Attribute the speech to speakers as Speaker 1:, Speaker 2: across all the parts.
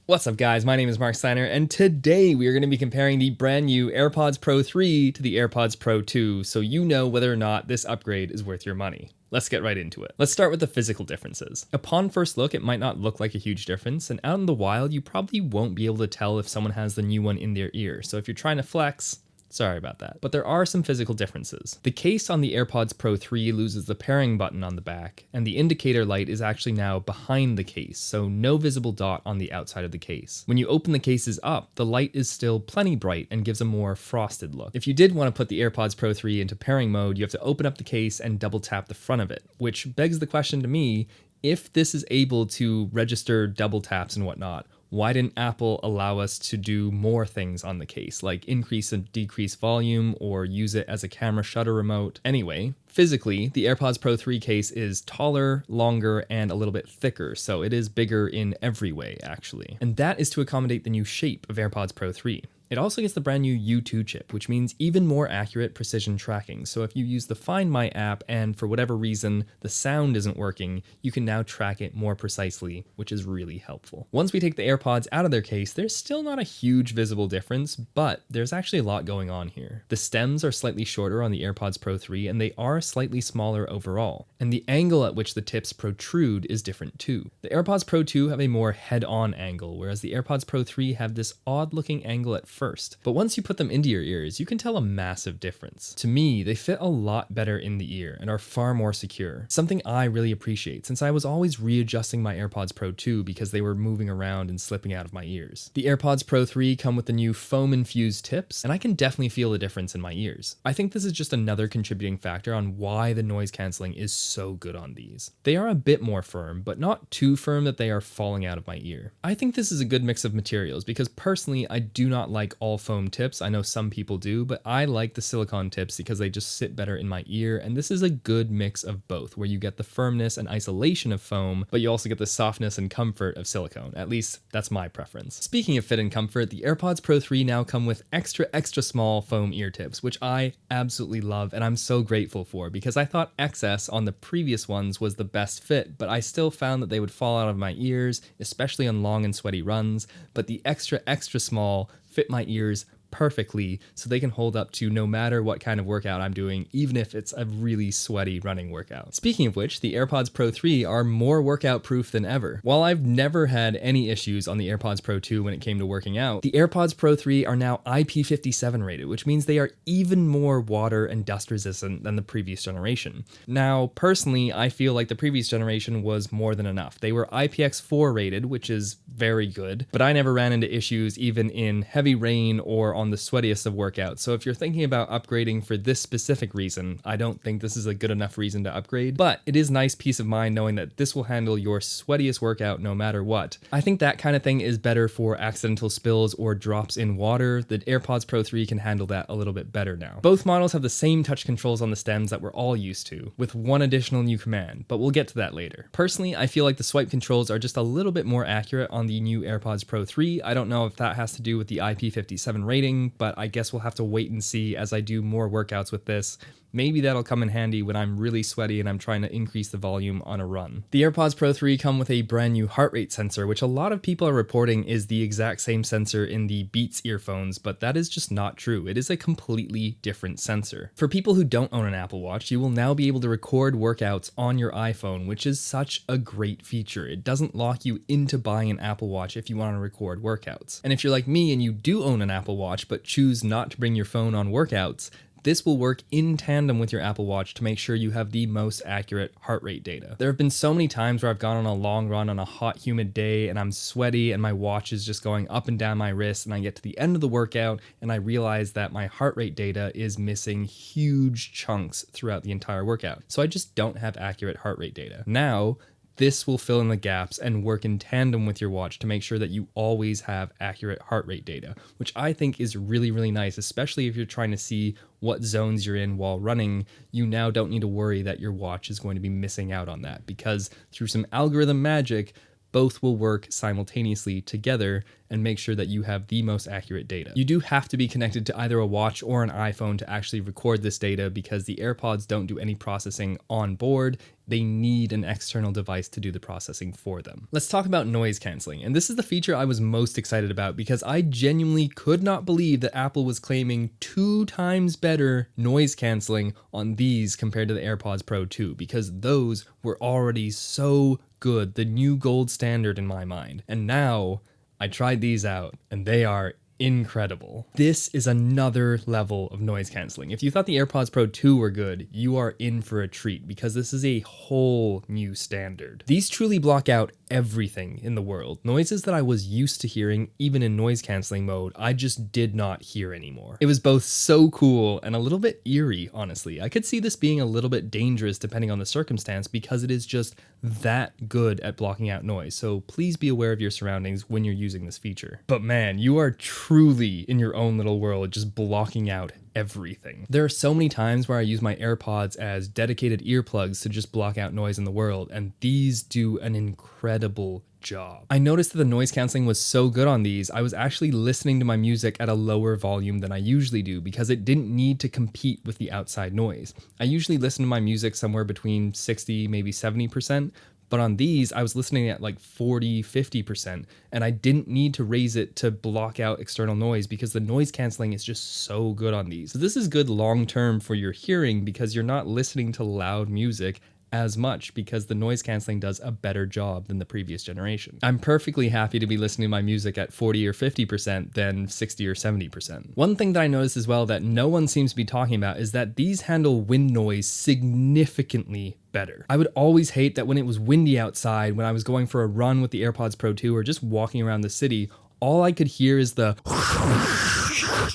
Speaker 1: What's up guys, my name is Marc Steiner, and today we are going to be comparing the brand new AirPods Pro 3 to the AirPods Pro 2, so you know whether or not this upgrade is worth your money. Let's get right into it. Let's start with the physical differences. Upon first look, it might not look like a huge difference, and out in the wild, you probably won't be able to tell if someone has the new one in their ear, so if you're trying to flex, sorry about that. But there are some physical differences. The case on the AirPods Pro 3 loses the pairing button on the back, and the indicator light is actually now behind the case, so no visible dot on the outside of the case. When you open the cases up, the light is still plenty bright and gives a more frosted look. If you did want to put the AirPods Pro 3 into pairing mode, you have to open up the case and double tap the front of it, which begs the question to me, if this is able to register double taps and whatnot, why didn't Apple allow us to do more things on the case, like increase and decrease volume or use it as a camera shutter remote? Anyway, physically, the AirPods Pro 3 case is taller, longer, and a little bit thicker, so it is bigger in every way, actually. And that is to accommodate the new shape of AirPods Pro 3. It also gets the brand new U2 chip, which means even more accurate precision tracking. So if you use the Find My app and for whatever reason the sound isn't working, you can now track it more precisely, which is really helpful. Once we take the AirPods out of their case, there's still not a huge visible difference, but there's actually a lot going on here. The stems are slightly shorter on the AirPods Pro 3, and they are slightly smaller overall. And the angle at which the tips protrude is different too. The AirPods Pro 2 have a more head-on angle, whereas the AirPods Pro 3 have this odd-looking angle at first. But once you put them into your ears, you can tell a massive difference. To me, they fit a lot better in the ear and are far more secure. Something I really appreciate, since I was always readjusting my AirPods Pro 2 because they were moving around and slipping out of my ears. The AirPods Pro 3 come with the new foam-infused tips, and I can definitely feel the difference in my ears. I think this is just another contributing factor on why the noise cancelling is so good on these. They are a bit more firm, but not too firm that they are falling out of my ear. I think this is a good mix of materials because personally, I do not like all foam tips. I know some people do, but I like the silicone tips because they just sit better in my ear, and this is a good mix of both, where you get the firmness and isolation of foam, but you also get the softness and comfort of silicone. At least that's my preference. Speaking of fit and comfort, the AirPods Pro 3 now come with extra small foam ear tips, which I absolutely love and I'm so grateful for, because I thought XS on the previous ones was the best fit, but I still found that they would fall out of my ears, especially on long and sweaty runs, but the extra small fit my ears perfectly, so they can hold up to no matter what kind of workout I'm doing, even if it's a really sweaty running workout. Speaking of which, the AirPods Pro 3 are more workout proof than ever. While I've never had any issues on the AirPods Pro 2 when it came to working out, the AirPods Pro 3 are now IP57 rated, which means they are even more water and dust resistant than the previous generation. Now, personally, I feel like the previous generation was more than enough. They were IPX4 rated, which is very good, but I never ran into issues even in heavy rain or on the sweatiest of workouts. So if you're thinking about upgrading for this specific reason, I don't think this is a good enough reason to upgrade, but it is nice peace of mind knowing that this will handle your sweatiest workout no matter what. I think that kind of thing is better for accidental spills or drops in water. The AirPods Pro 3 can handle that a little bit better now. Both models have the same touch controls on the stems that we're all used to, with one additional new command, but we'll get to that later. Personally, I feel like the swipe controls are just a little bit more accurate on the new AirPods Pro 3. I don't know if that has to do with the IP57 rating, but I guess we'll have to wait and see as I do more workouts with this. Maybe that'll come in handy when I'm really sweaty and I'm trying to increase the volume on a run. The AirPods Pro 3 come with a brand new heart rate sensor, which a lot of people are reporting is the exact same sensor in the Beats earphones, but that is just not true. It is a completely different sensor. For people who don't own an Apple Watch, you will now be able to record workouts on your iPhone, which is such a great feature. It doesn't lock you into buying an Apple Watch if you want to record workouts. And if you're like me and you do own an Apple Watch but choose not to bring your phone on workouts, this will work in tandem with your Apple Watch to make sure you have the most accurate heart rate data. There have been so many times where I've gone on a long run on a hot, humid day and I'm sweaty and my watch is just going up and down my wrist, and I get to the end of the workout and I realize that my heart rate data is missing huge chunks throughout the entire workout. So I just don't have accurate heart rate data. Now, this will fill in the gaps and work in tandem with your watch to make sure that you always have accurate heart rate data, which I think is really nice, especially if you're trying to see what zones you're in while running. You now don't need to worry that your watch is going to be missing out on that, because through some algorithm magic, both will work simultaneously together and make sure that you have the most accurate data. You do have to be connected to either a watch or an iPhone to actually record this data, because the AirPods don't do any processing on board. they need an external device to do the processing for them. Let's talk about noise cancelling, and this is the feature I was most excited about because I genuinely could not believe that Apple was claiming 2 times better noise cancelling on these compared to the AirPods Pro 2, because those were already so good, the new gold standard in my mind. And now I tried these out and they are incredible. This is another level of noise cancelling. If you thought the AirPods Pro 2 were good, you are in for a treat because this is a whole new standard. These truly block out everything in the world. Noises that I was used to hearing, even in noise cancelling mode, I just did not hear anymore. It was both so cool and a little bit eerie, honestly. I could see this being a little bit dangerous depending on the circumstance because it is just that good at blocking out noise. So please be aware of your surroundings when you're using this feature. But man, you are truly in your own little world, just blocking out everything. There are so many times where I use my AirPods as dedicated earplugs to just block out noise in the world, and these do an incredible job. I noticed that the noise cancelling was so good on these, I was actually listening to my music at a lower volume than I usually do because it didn't need to compete with the outside noise. I usually listen to my music somewhere between 60, maybe 70%, but on these, I was listening at like 40, 50%, and I didn't need to raise it to block out external noise because the noise cancelling is just so good on these. So this is good long-term for your hearing because you're not listening to loud music as much because the noise cancelling does a better job than the previous generation. I'm perfectly happy to be listening to my music at 40 or 50% than 60 or 70%. One thing that I noticed as well that no one seems to be talking about is that these handle wind noise significantly better. I would always hate that when it was windy outside, when I was going for a run with the AirPods Pro 2 or just walking around the city, all I could hear is the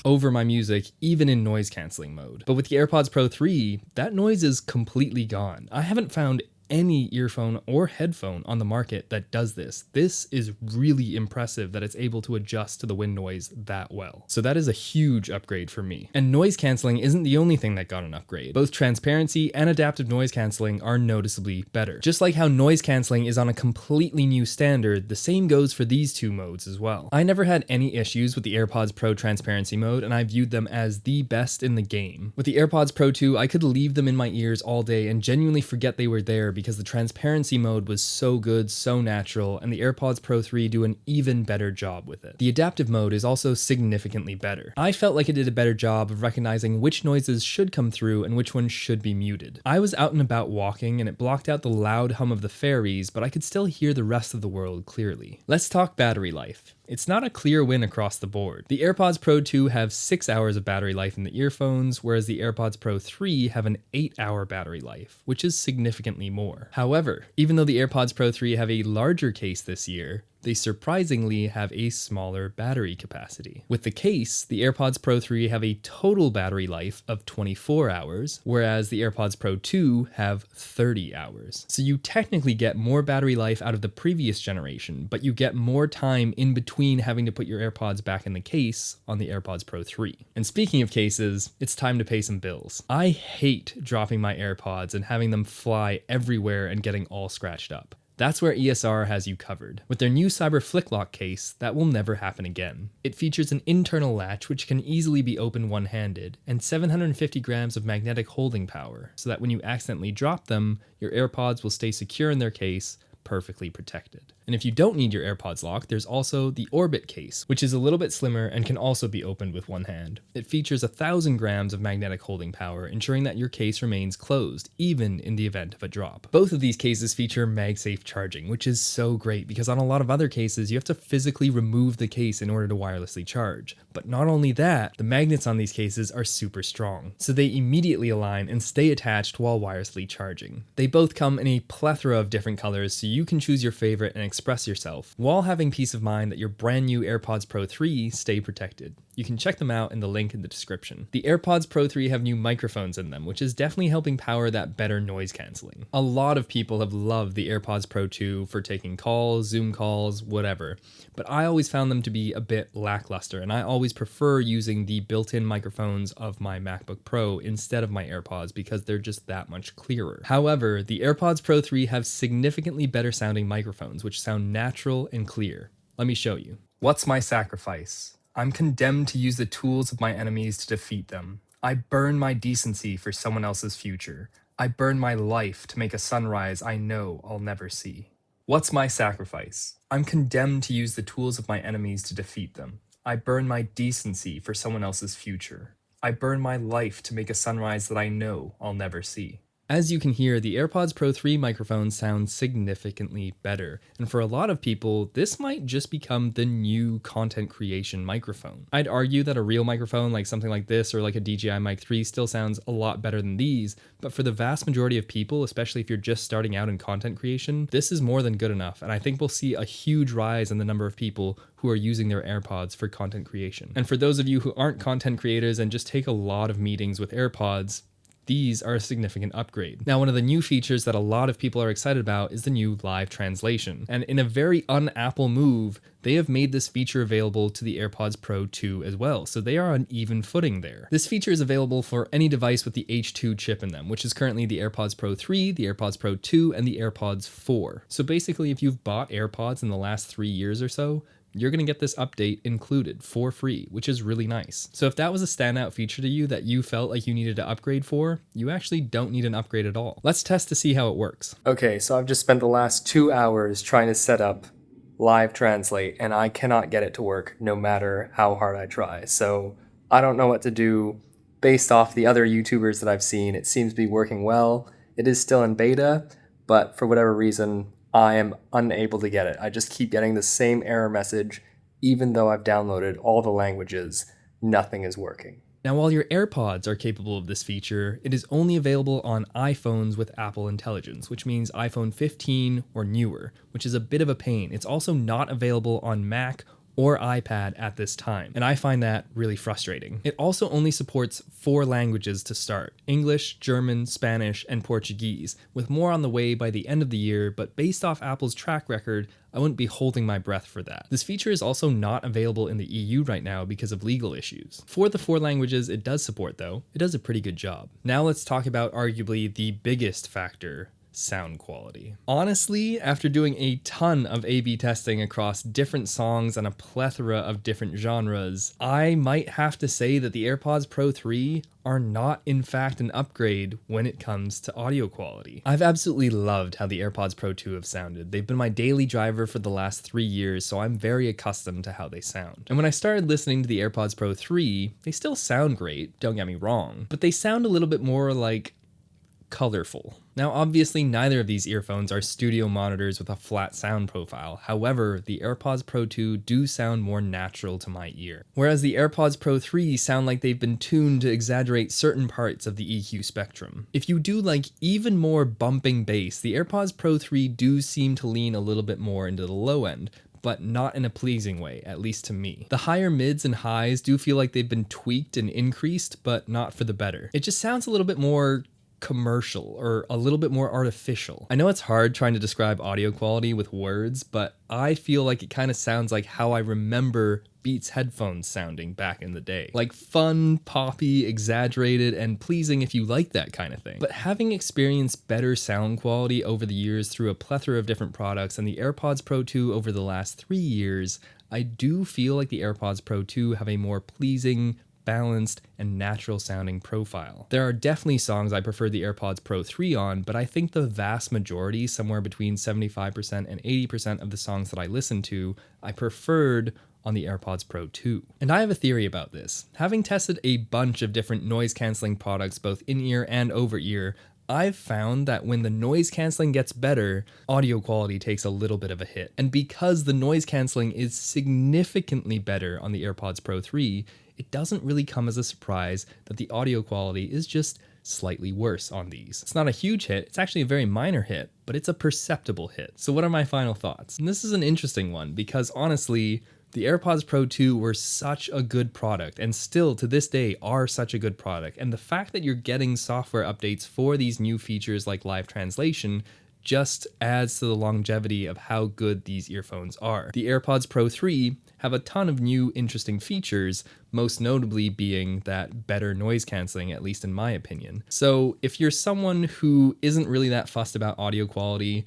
Speaker 1: over my music, even in noise cancelling mode. But with the AirPods Pro 3, that noise is completely gone. I haven't found any earphone or headphone on the market that does this. This is really impressive that it's able to adjust to the wind noise that well. So that is a huge upgrade for me. And noise cancelling isn't the only thing that got an upgrade. Both transparency and adaptive noise cancelling are noticeably better. Just like how noise cancelling is on a completely new standard, the same goes for these two modes as well. I never had any issues with the AirPods Pro transparency mode, and I viewed them as the best in the game. With the AirPods Pro 2, I could leave them in my ears all day and genuinely forget they were there because the transparency mode was so good, so natural, and the AirPods Pro 3 do an even better job with it. The adaptive mode is also significantly better. I felt like it did a better job of recognizing which noises should come through and which ones should be muted. I was out and about walking and it blocked out the loud hum of the fairies, but I could still hear the rest of the world clearly. Let's talk battery life. It's not a clear win across the board. The AirPods Pro 2 have 6 hours of battery life in the earphones, whereas the AirPods Pro 3 have an 8-hour battery life, which is significantly more. However, even though the AirPods Pro 3 have a larger case this year, they surprisingly have a smaller battery capacity. With the case, the AirPods Pro 3 have a total battery life of 24 hours, whereas the AirPods Pro 2 have 30 hours. So you technically get more battery life out of the previous generation, but you get more time in between having to put your AirPods back in the case on the AirPods Pro 3. And speaking of cases, it's time to pay some bills. I hate dropping my AirPods and having them fly everywhere and getting all scratched up. That's where ESR has you covered. With their new Cyber Flick Lock case, that will never happen again. It features an internal latch which can easily be opened one-handed, and 750 grams of magnetic holding power, so that when you accidentally drop them, your AirPods will stay secure in their case, perfectly protected. And if you don't need your AirPods locked, there's also the Orbit case, which is a little bit slimmer and can also be opened with one hand. It features 1,000 grams of magnetic holding power, ensuring that your case remains closed, even in the event of a drop. Both of these cases feature MagSafe charging, which is so great because on a lot of other cases, you have to physically remove the case in order to wirelessly charge. But not only that, the magnets on these cases are super strong, so they immediately align and stay attached while wirelessly charging. They both come in a plethora of different colors, so you can choose your favorite and express yourself, while having peace of mind that your brand new AirPods Pro 3 stay protected. You can check them out in the link in the description. The AirPods Pro 3 have new microphones in them, which is definitely helping power that better noise cancelling. A lot of people have loved the AirPods Pro 2 for taking calls, Zoom calls, whatever, but I always found them to be a bit lackluster, and I always prefer using the built-in microphones of my MacBook Pro instead of my AirPods because they're just that much clearer. However, the AirPods Pro 3 have significantly better sounding microphones, which sound natural and clear. Let me show you. What's my sacrifice? I'm condemned to use the tools of my enemies to defeat them. I burn my decency for someone else's future. I burn my life to make a sunrise I know I'll never see. What's my sacrifice? I'm condemned to use the tools of my enemies to defeat them. I burn my decency for someone else's future. I burn my life to make a sunrise that I know I'll never see. As you can hear, the AirPods Pro 3 microphone sounds significantly better, and for a lot of people, this might just become the new content creation microphone. I'd argue that a real microphone like something like this or like a DJI Mic 3 still sounds a lot better than these, but for the vast majority of people, especially if you're just starting out in content creation, this is more than good enough, and I think we'll see a huge rise in the number of people who are using their AirPods for content creation. And for those of you who aren't content creators and just take a lot of meetings with AirPods, these are a significant upgrade. Now, one of the new features that a lot of people are excited about is the new live translation. And in a very un-Apple move, they have made this feature available to the AirPods Pro 2 as well, so they are on even footing there. This feature is available for any device with the H2 chip in them, which is currently the AirPods Pro 3, the AirPods Pro 2, and the AirPods 4. So basically, if you've bought AirPods in the last 3 years or so, you're going to get this update included for free, which is really nice. So if that was a standout feature to you that you felt like you needed to upgrade for, you actually don't need an upgrade at all. Let's test to see how it works.
Speaker 2: Okay, so I've just spent the last 2 hours trying to set up Live Translate, and I cannot get it to work no matter how hard I try. So I don't know what to do. Based off the other YouTubers that I've seen, it seems to be working well. It is still in beta, but for whatever reason, I am unable to get it. I just keep getting the same error message, even though I've downloaded all the languages, nothing is working.
Speaker 1: Now, while your AirPods are capable of this feature, it is only available on iPhones with Apple Intelligence, which means iPhone 15 or newer, which is a bit of a pain. It's also not available on Mac or iPad at this time, and I find that really frustrating. It also only supports 4 languages to start: English, German, Spanish, and Portuguese, with more on the way by the end of the year, but based off Apple's track record, I wouldn't be holding my breath for that. This feature is also not available in the EU right now because of legal issues. For the 4 languages it does support though, it does a pretty good job. Now let's talk about arguably the biggest factor: sound quality. Honestly, after doing a ton of A/B testing across different songs and a plethora of different genres, I might have to say that the AirPods Pro 3 are not in fact an upgrade when it comes to audio quality. I've absolutely loved how the AirPods Pro 2 have sounded. They've been my daily driver for the last 3 years, so I'm very accustomed to how they sound. And when I started listening to the AirPods Pro 3, they still sound great, don't get me wrong, but they sound a little bit more like colorful. Now, obviously, neither of these earphones are studio monitors with a flat sound profile. However, the AirPods Pro 2 do sound more natural to my ear, whereas the AirPods Pro 3 sound like they've been tuned to exaggerate certain parts of the EQ spectrum. If you do like even more bumping bass, the AirPods Pro 3 do seem to lean a little bit more into the low end, but not in a pleasing way, at least to me. The higher mids and highs do feel like they've been tweaked and increased, but not for the better. It just sounds a little bit more commercial or a little bit more artificial. I know it's hard trying to describe audio quality with words, but I feel like it kind of sounds like how I remember Beats headphones sounding back in the day. Like fun, poppy, exaggerated, and pleasing if you like that kind of thing. But having experienced better sound quality over the years through a plethora of different products and the AirPods Pro 2 over the last 3 years, I do feel like the AirPods Pro 2 have a more pleasing, balanced, and natural sounding profile. There are definitely songs I prefer the AirPods Pro 3 on, but I think the vast majority, somewhere between 75% and 80% of the songs that I listen to, I preferred on the AirPods Pro 2. And I have a theory about this. Having tested a bunch of different noise cancelling products, both in-ear and over-ear, I've found that when the noise cancelling gets better, audio quality takes a little bit of a hit. And because the noise cancelling is significantly better on the AirPods Pro 3, it doesn't really come as a surprise that the audio quality is just slightly worse on these. It's not a huge hit, it's actually a very minor hit, but it's a perceptible hit. So what are my final thoughts? And this is an interesting one because honestly, the AirPods Pro 2 were such a good product and still to this day are such a good product. And the fact that you're getting software updates for these new features like live translation just adds to the longevity of how good these earphones are. The AirPods Pro 3 have a ton of new interesting features, most notably being that better noise cancelling, at least in my opinion. So if you're someone who isn't really that fussed about audio quality,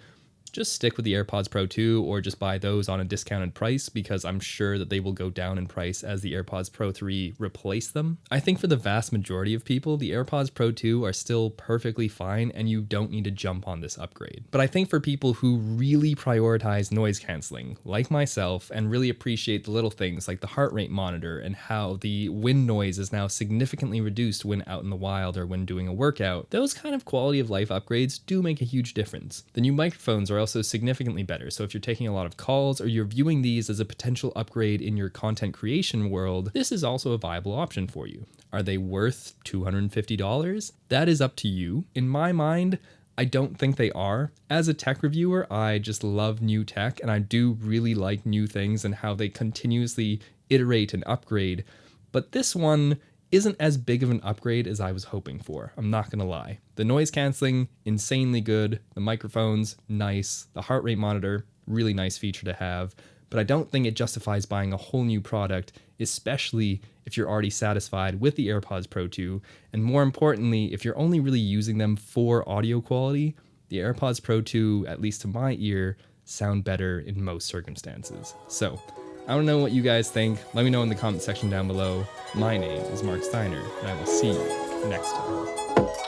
Speaker 1: just stick with the AirPods Pro 2 or just buy those on a discounted price, because I'm sure that they will go down in price as the AirPods Pro 3 replace them. I think for the vast majority of people, the AirPods Pro 2 are still perfectly fine and you don't need to jump on this upgrade. But I think for people who really prioritize noise canceling, like myself, and really appreciate the little things like the heart rate monitor and how the wind noise is now significantly reduced when out in the wild or when doing a workout, those kind of quality of life upgrades do make a huge difference. The new microphones are also significantly better, so if you're taking a lot of calls or you're viewing these as a potential upgrade in your content creation world, this is also a viable option for you. Are they worth $250? That is up to you. In my mind, I don't think they are. As a tech reviewer, I just love new tech, and I do really like new things and how they continuously iterate and upgrade. But this one isn't as big of an upgrade as I was hoping for. I'm not gonna lie. The noise canceling, insanely good. The microphones, nice. The heart rate monitor, really nice feature to have. But I don't think it justifies buying a whole new product, especially if you're already satisfied with the AirPods Pro 2. And more importantly, if you're only really using them for audio quality, the AirPods Pro 2, at least to my ear, sound better in most circumstances. So, I don't know what you guys think. Let me know in the comment section down below. My name is Marc Steiner, and I will see you next time.